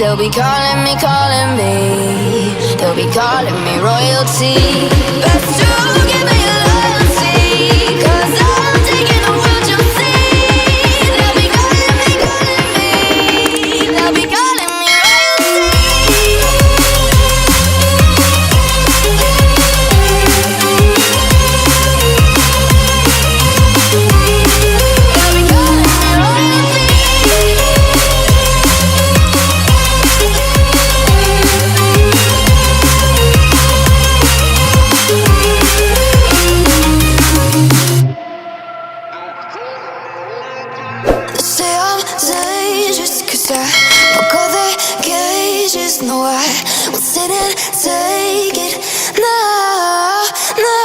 They'll be calling me, calling me. They'll be calling me royalty. Best to give me loyalty, 'cause I'm taking the world, you'll see. They'll be calling me, calling me. They'll be calling me no, I won't sit and take it. No, no.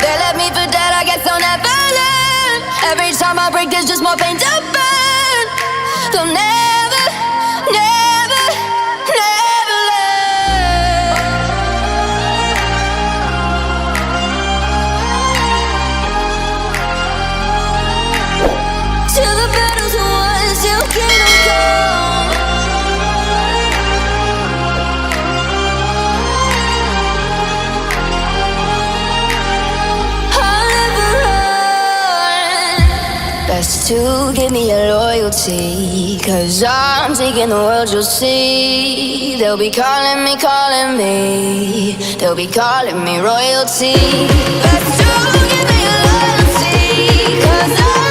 They left me for dead, I guess I'll never learn. Every time I break, there's just more pain to burn. They'll never, never, never learn. Till the battle's won, till kingdom come. Best to give me your loyalty, 'cause I'm taking the world, you'll see. They'll be calling me, calling me. They'll be calling me royalty. Best to give me your loyalty, 'cause I'm